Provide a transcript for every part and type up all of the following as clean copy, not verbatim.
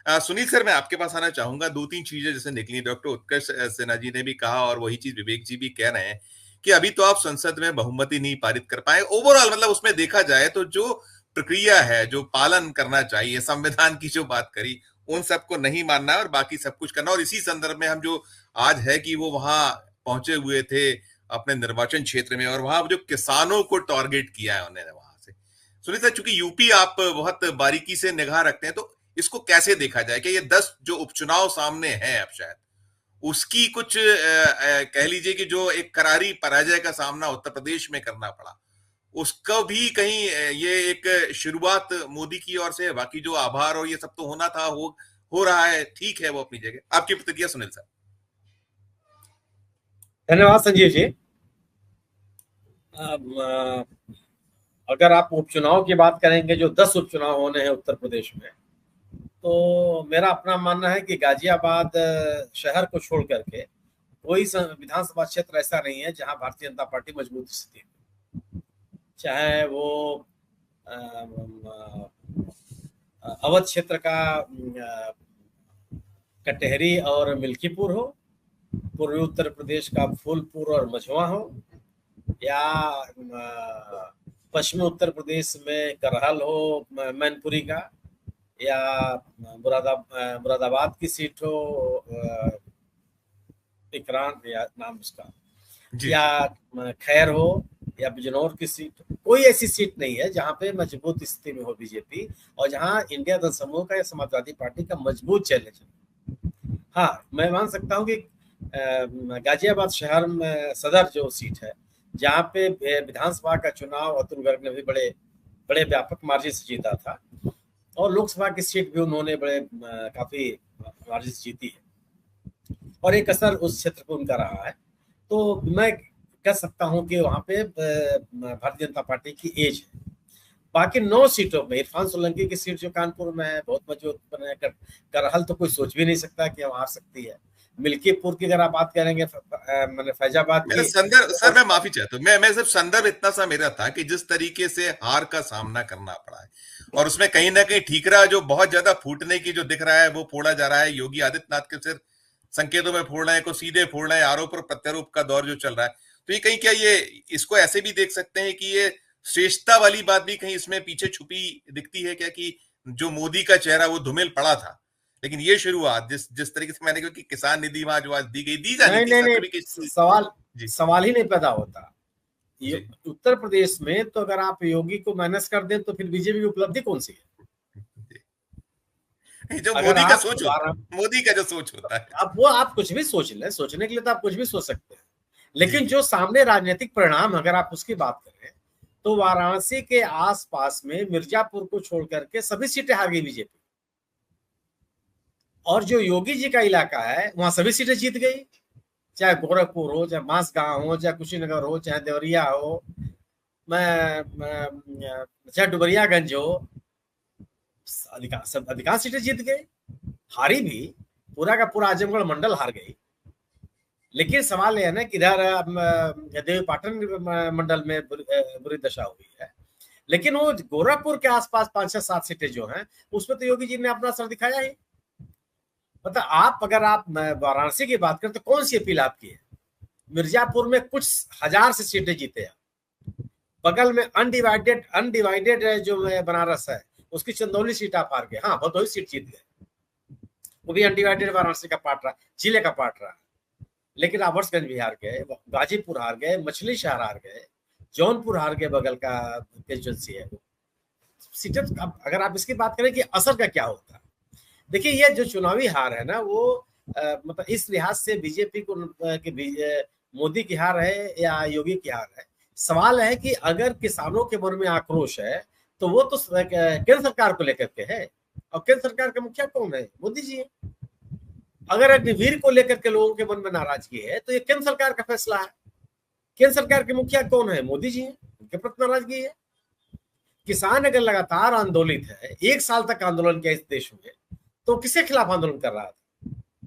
Sunil sir, मैं आपके पास आना चाहूंगा। दो तीन चीजें जैसे निकली, डॉक्टर उत्कर्ष सिन्हा जी ने भी कहा और वही चीज विवेक जी भी कह रहे हैं कि अभी तो आप संसद में बहुमति नहीं पारित कर पाए। ओवरऑल मतलब उसमें देखा जाए तो जो प्रक्रिया है, जो पालन करना चाहिए, संविधान की जो बात करी, उन सबको नहीं मानना और बाकी सब कुछ करना। और इसी संदर्भ में हम जो आज है कि वो वहां पहुंचे हुए थे अपने निर्वाचन क्षेत्र में, और वहां जो किसानों को टारगेट किया है उन्होंने वहां से। सुनील सर, चूंकि यूपी आप बहुत बारीकी से निगाह रखते हैं, तो इसको कैसे देखा जाए कि ये 10 जो उपचुनाव सामने हैं अब शायद उसकी कुछ कह लीजिए कि जो एक करारी पराजय का सामना उत्तर प्रदेश में करना पड़ा, उसका भी कहीं ये एक शुरुआत मोदी की ओर से, बाकी जो आभार और ये सब तो होना था, हो रहा है, ठीक है, वो अपनी जगह। आपकी प्रतिक्रिया सुनील सर। धन्यवाद संजीव जी। अगर आप उपचुनाव की बात करेंगे, जो 10 उपचुनाव होने हैं उत्तर प्रदेश में, तो मेरा अपना मानना है कि गाजियाबाद शहर को छोड़ करके कोई विधानसभा क्षेत्र ऐसा नहीं है जहां भारतीय जनता पार्टी मजबूत स्थिति है। चाहे वो अवध क्षेत्र का कटहरी और मिल्कीपुर हो, पूर्वी उत्तर प्रदेश का फूलपुर और मझवा हो, या पश्चिमी उत्तर प्रदेश में करहल हो मैनपुरी का, या मुरादाबाद की सीट हो इकरान या नाम उसका, या खैर हो, या बिजनौर की सीट। कोई ऐसी सीट नहीं है जहां पे मजबूत स्थिति में हो बीजेपी, और जहां इंडिया दल समूह का या समाजवादी पार्टी का मजबूत चैलेंज है। हाँ, मैं मान सकता हूँ कि गाजियाबाद शहर में सदर जो सीट है, जहाँ पे विधानसभा का चुनाव अतुल गर्ग ने भी बड़े बड़े व्यापक मार्जिन से जीता था, और लोकसभा की सीट भी उन्होंने बड़े काफी मार्जिन से जीती है, और एक असर उस क्षेत्र पर उनका रहा है। तो मैं कह सकता हूं कि वहां पे भारतीय जनता पार्टी की एज है। बाकी 9 सीटों में इरफान सोलंकी की सीट जो कानपुर में है बहुत मजबूत बने, करहल तो कोई सोच भी नहीं सकता कि वहां आ सकती है। मिल्कीपुर की अगर आप बात करेंगे, मैंने फैजाबाद की संदर्भ सर, मैं माफी चाहता हूँ, मैं सिर्फ संदर्भ इतना सा मेरा था कि जिस तरीके से हार का सामना करना पड़ा है, और उसमें कहीं ना कहीं ठीकरा जो बहुत ज्यादा फूटने की जो दिख रहा है वो फोड़ा जा रहा है। योगी आदित्यनाथ के सिर संकेतों में फोड़ रहे हैं, को सीधे फोड़ रहे हैं, आरोप और प्रत्यारोप का दौर जो चल रहा है। तो ये कहीं क्या ये इसको ऐसे भी देख सकते हैं कि ये श्रेष्ठता वाली बात भी कहीं इसमें पीछे छुपी दिखती है क्या, कि जो मोदी का चेहरा वो धूमिल पड़ा था, लेकिन ये शुरुआत जिस तरीके से मैंने कहा कि किसान निधि वहां जो आज दी जानी थी, नहीं, सवाल ही नहीं पैदा होता। ये उत्तर प्रदेश में तो अगर आप योगी को माइनस कर दें तो फिर बीजेपी की उपलब्धि कौन सी है? जो मोदी का सोच होता है, मोदी का जो सोच होता है, अब वो आप कुछ भी सोच लें, सोचने के लिए तो आप कुछ भी सोच सकते हैं, लेकिन जो सामने राजनीतिक परिणाम अगर आप उसकी बात करें, तो वाराणसी के आसपास में मिर्जापुर को छोड़ करके सभी सीटें हार गई बीजेपी, और जो योगी जी का इलाका है वहां सभी सीटें जीत गई, चाहे गोरखपुर हो, चाहे बांसगांव हो, चाहे कुशीनगर हो, चाहे देवरिया हो, चाहे डुबरियागंज हो, अधिकांश सीटें जीत गए। हारी भी पूरा का पूरा आजमगढ़ मंडल हार गई। लेकिन सवाल यह है ना कि इधर देवी पाटन मंडल में बुरी दशा हुई है, लेकिन वो गोरखपुर के आसपास 5-6-7 सीटें जो हैं उसमें तो योगी जी ने अपना असर दिखाया ही। मतलब आप अगर आप वाराणसी की बात करें तो कौन सी अपील आपकी है? मिर्जापुर में कुछ हजार से सीटें जीते हैं, बगल में अनडिवाइडेड जो बनारस है उसकी चंदौली सीट आप हार गए। हाँ, भदोही सीट जीत गए, वो भी अनडिवाइडेड वाराणसी का पार्ट रहा, जिले का पार्ट रहा, लेकिन राबर्ट्सगंज भी हार गए, गाजीपुर हार गए, मछली शहर हार गए, जौनपुर हार गए, बगल का कंस्टिट्यूंसी है वो सीटें। अगर आप इसकी बात करें कि असर का क्या होता है, देखिए ये जो चुनावी हार है ना वो मतलब इस लिहाज से बीजेपी को मोदी की हार है या योगी की हार है। सवाल है कि अगर किसानों के मन में आक्रोश है तो वो तो केंद्र सरकार को लेकर के है, और केंद्र सरकार का मुखिया कौन है? मोदी जी है। अगर अग्निवीर को लेकर के लोगों के मन में नाराजगी है तो ये केंद्र सरकार का फैसला है। केंद्र सरकार के मुखिया कौन है? मोदी जी है, उनके प्रति नाराजगी है। किसान अगर लगातार आंदोलित है, 1 साल तक आंदोलन किया इस देश में, तो किसके खिलाफ आंदोलन कर रहा था?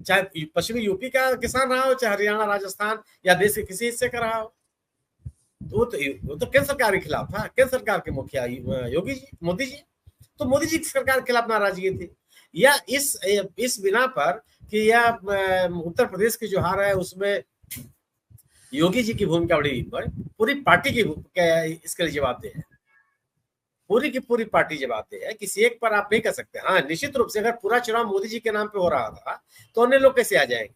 चाहे पश्चिमी यूपी का किसान रहा हो, चाहे हरियाणा, राजस्थान या देश के किसी हिस्से का रहा हो, तो वो तो केंद्र सरकार के खिलाफ था। केंद्र सरकार के मुखिया योगी जी, मोदी जी, तो मोदी जी की सरकार के खिलाफ नाराजगी थी। या इस बिना पर कि यह उत्तर प्रदेश की जो हार है उसमें योगी जी की भूमिका बड़ी पूरी पार्टी की इसके लिए जवाबदेह है, पूरी की पूरी पार्टी जवाबदेह है, किसी एक पर आप नहीं कर सकते। हाँ, निश्चित रूप से अगर पूरा चुनाव मोदी जी के नाम पे हो रहा था तो अन्य लोग कैसे आ जाएंगे?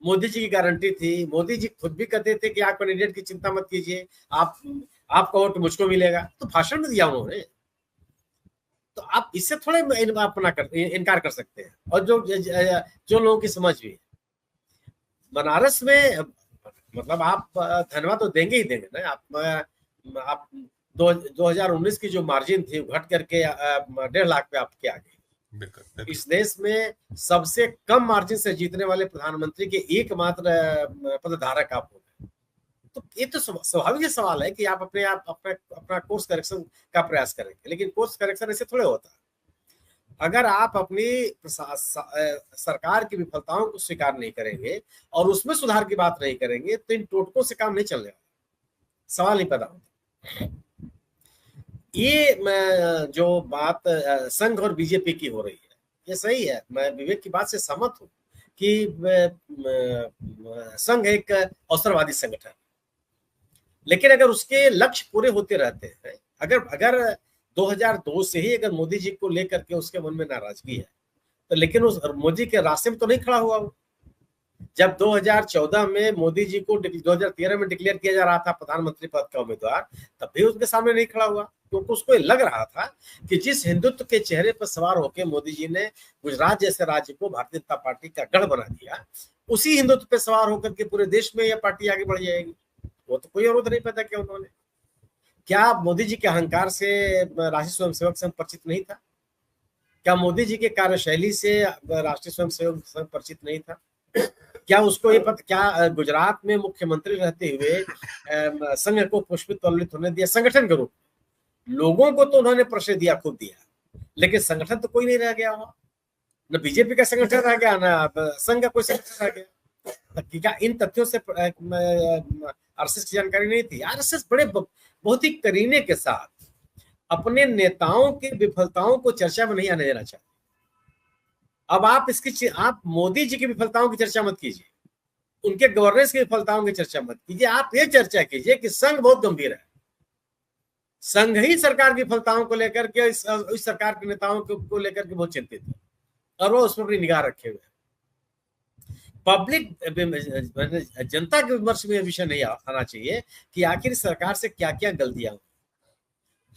मोदी जी की गारंटी थी, मोदी जी खुद भी कहते थे कि आप कैंडिडेट की चिंता मत कीजिए, आपका वोट मुझको मिलेगा, तो भाषण में दिया उन्होंने। तो आप इससे थोड़े इनकार कर सकते हैं। और जो लोगों की समझ भी है, बनारस में मतलब आप धन्यवाद तो देंगे ही देंगे ना। आप 2019 की जो मार्जिन थी घट करके 1.5 लाख पे आपके आ गई। इस देश में सबसे कम मार्जिन से जीतने वाले प्रधानमंत्री के एकमात्र पदधारक आप हो गए। तो ये तो स्वाभाविक सवाल है कि आप अपना कोर्स करेक्शन का प्रयास करेंगे, लेकिन कोर्स करेक्शन ऐसे थोड़े होता है। अगर आप अपनी सरकार की विफलताओं को स्वीकार नहीं करेंगे और उसमें सुधार की बात नहीं करेंगे तो इन टोटकों से काम नहीं चलने वाला, सवाल नहीं पैदा होता। ये जो बात संघ और बीजेपी की हो रही है ये सही है, मैं विवेक की बात से सहमत हूं कि संघ एक अवसरवादी संगठन, लेकिन अगर उसके लक्ष्य पूरे होते रहते हैं, अगर 2002 से ही अगर मोदी जी को लेकर के उसके मन में नाराजगी है तो लेकिन उस मोदी के रास्ते में तो नहीं खड़ा हुआ वो। जब 2014 में मोदी जी को 2013 में डिक्लेयर किया जा रहा था प्रधानमंत्री पद का उम्मीदवार, तब भी उसके सामने नहीं खड़ा हुआ, क्योंकि उसको लग रहा था कि जिस हिंदुत्व के चेहरे पर सवार होकर मोदी जी ने गुजरात जैसे राज्य को भारतीय जनता पार्टी का गढ़ बना दिया, उसी हिंदुत्व पे सवार होकर के पूरे देश में यह पार्टी आगे बढ़ जाएगी। वो तो कोई अवरोध नहीं पैदा किया उन्होंने। क्या मोदी जी के अहंकार से राष्ट्रीय स्वयंसेवक संघ परिचित नहीं था? क्या मोदी जी के कार्यशैली से राष्ट्रीय स्वयंसेवक संघ परिचित नहीं था? क्या उसको ये पता, क्या गुजरात में मुख्यमंत्री रहते हुए संघ को पुष्पित पल्लित होने दिया? संगठन के रूप में लोगों को तो उन्होंने परिचय दिया, खूब दिया, लेकिन संगठन तो कोई नहीं रह गया हो। न बीजेपी का संगठन रह गया, न संघ का कोई संगठन रह गया। क्या इन तथ्यों से आरएसएस की जानकारी नहीं थी? आरएसएस बड़े बहुत ही करीने के साथ अपने नेताओं की विफलताओं को चर्चा में नहीं आने देना चाहते। अब आप मोदी जी की विफलताओं की चर्चा मत कीजिए, उनके गवर्नेंस की विफलताओं की चर्चा मत कीजिए, आप ये चर्चा कीजिए कि संघ बहुत गंभीर है। संघ ही सरकार की विफलताओं को लेकर के इस सरकार के नेताओं को लेकर के बहुत चिंतित है और वो उस पर अपनी निगाह रखे हुए। पब्लिक जनता के विमर्श में यह विषय नहीं आना चाहिए कि आखिर सरकार से क्या क्या गलतियां हुई।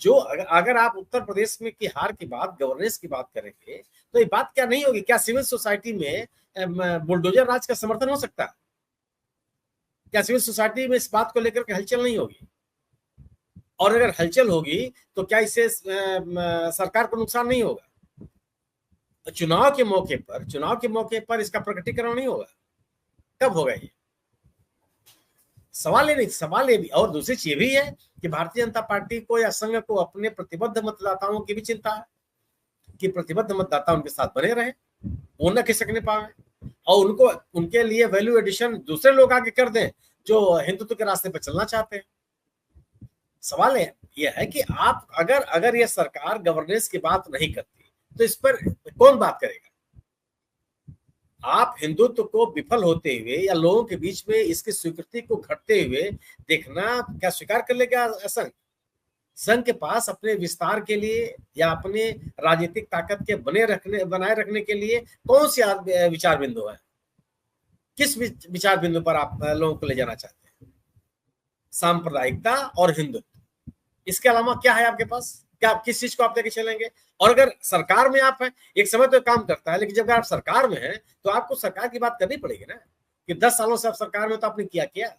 जो अगर आप उत्तर प्रदेश में की हार की बात, गवर्नेंस की बात करेंगे तो ये बात क्या नहीं होगी? क्या सिविल सोसाइटी में बुलडोजर राज का समर्थन हो सकता है? क्या सिविल सोसाइटी में इस बात को लेकर के हलचल नहीं होगी? और अगर हलचल होगी तो क्या इससे सरकार को नुकसान नहीं होगा? चुनाव के मौके पर इसका प्रकटीकरण नहीं होगा? कब होगा ये? सवाल ये भी, और दूसरी चीज भी है कि भारतीय जनता पार्टी को या संघ को अपने प्रतिबद्ध मतदाताओं की भी चिंता है कि प्रतिबद्ध मतदाता उनके साथ बने रहे, वो न खिसकने पाए और उनके लिए वैल्यू एडिशन दूसरे लोग आगे कर दें जो हिंदुत्व के रास्ते पर चलना चाहते हैं। सवाल यह है कि आप अगर यह सरकार गवर्नेंस की बात नहीं करती तो इस पर कौन बात करेगा? आप हिंदुत्व को विफल होते हुए या लोगों के बीच में इसकी स्वीकृति को घटते हुए देखना क्या स्वीकार कर लेगा संघ के पास अपने विस्तार के लिए या अपने राजनीतिक ताकत के बनाए रखने के लिए कौन सी विचार बिंदु है? किस विचार बिंदु पर आप लोगों को ले जाना चाहते हैं? सांप्रदायिकता और हिंदुत्व, इसके अलावा क्या है आपके पास? क्या आप किस चीज को आप लेके चलेंगे? और अगर सरकार में आप हैं, एक समय तो काम करता है, लेकिन जब आप सरकार में हैं तो आपको सरकार की बात करनी पड़ेगी ना कि 10 सालों से आप सरकार में तो आपने क्या।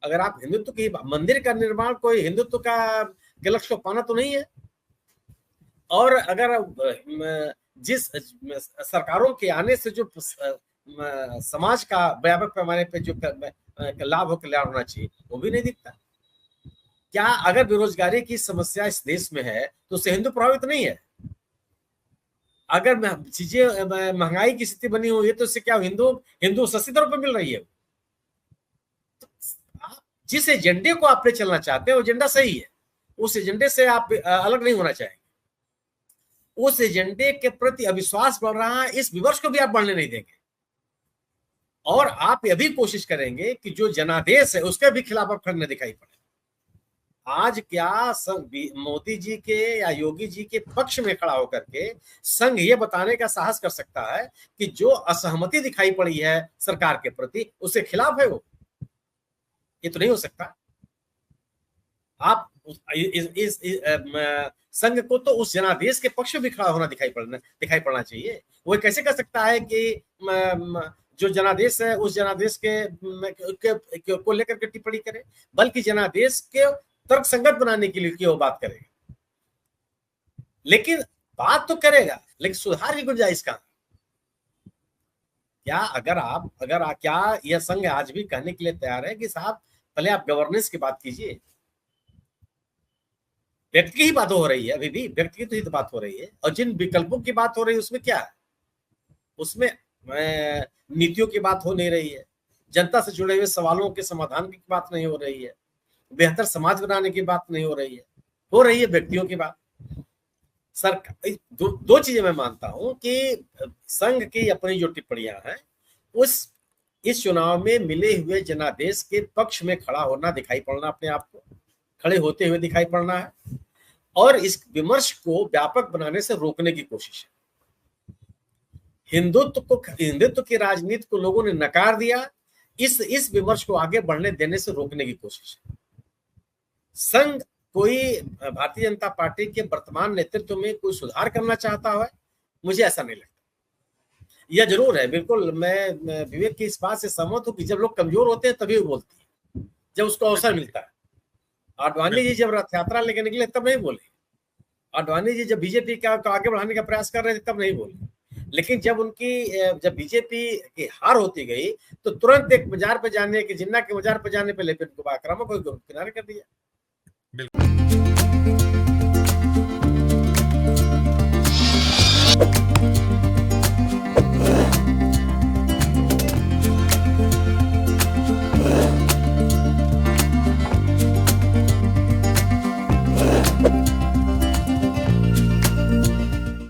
अगर आप हिंदुत्व की मंदिर का निर्माण कोई हिंदुत्व के लक्ष्य को पाना तो नहीं है। और अगर जिस सरकारों के आने से जो समाज का व्यापक पैमाने पे जो लाभ हो कल्याण होना चाहिए वो भी नहीं दिखता। क्या अगर बेरोजगारी की समस्या इस देश में है तो उससे हिंदू प्रभावित नहीं है? अगर चीजें महंगाई की स्थिति बनी हुई है तो उससे क्या हिंदू सस्ती दरों पर मिल रही है? तो जिस एजेंडे को आप ले चलना चाहते हैं वो एजेंडा सही है, उस एजेंडे से आप अलग नहीं होना चाहेंगे। उस एजेंडे के प्रति अविश्वास बढ़ रहा है, इस विमर्श को भी आप बढ़ने नहीं देंगे। और आप यह भी कोशिश करेंगे कि जो जनादेश है उसके भी खिलाफ आप खड़े दिखाई पड़े। आज क्या मोदी जी के या योगी जी के पक्ष में खड़ा होकर के संघ ये बताने का साहस कर सकता है कि जो असहमति दिखाई पड़ी है सरकार के प्रति उसके खिलाफ है वो? ये तो नहीं हो सकता। आप इस संघ को तो उस जनादेश के पक्ष में भी खड़ा होना दिखाई पड़ना चाहिए। वो कैसे कर सकता है कि जो जनादेश है उस जनादेश को लेकर के टिप्पणी करे, बल्कि जनादेश के तर्क संगत बनाने के लिए की वो बात करेगा। लेकिन बात तो करेगा, लेकिन सुधार की गुंजाइश कहां? क्या यह संघ आज भी कहने के लिए तैयार है कि साहब पहले आप गवर्नेंस की बात कीजिए? व्यक्ति की ही बात हो रही है, अभी भी व्यक्ति की तो ही तो बात हो रही है। और जिन विकल्पों की बात हो रही है उसमें क्या है? उसमें नीतियों की बात हो नहीं रही है, जनता से जुड़े हुए सवालों के समाधान की बात नहीं हो रही है, बेहतर समाज बनाने की बात नहीं हो रही है व्यक्तियों की बात। दो चीजें मैं मानता हूं कि संघ की अपनी जो टिप्पणियां हैं इस चुनाव में मिले हुए जनादेश के पक्ष में खड़ा होना दिखाई पड़ना, अपने आप को खड़े होते हुए दिखाई पड़ना है, और इस विमर्श को व्यापक बनाने से रोकने की कोशिश है। हिंदुत्व की राजनीति को लोगों ने नकार दिया, इस विमर्श को आगे बढ़ने देने से रोकने की कोशिश है। संघ कोई भारतीय जनता पार्टी के वर्तमान नेतृत्व में कोई सुधार करना चाहता है, मुझे ऐसा नहीं लगता। यह जरूर है, बिल्कुल मैं विवेक की इस बात से सहमत हूं कि जब लोग कमजोर होते हैं तभी वो बोलते हैं, जब उसको अवसर मिलता है। आडवाणी जी जब रथ यात्रा लेके निकले तब नहीं बोले, आडवाणी जी जब बीजेपी का आगे बढ़ाने का प्रयास कर रहे थे तब नहीं बोले, लेकिन जब बीजेपी की हार होती गई तो तुरंत एक मजार पे जाने के जिन्ना के मजार पे जाने पे लेकिन आक्रामक किनारे कर दिया। बिल्कुल।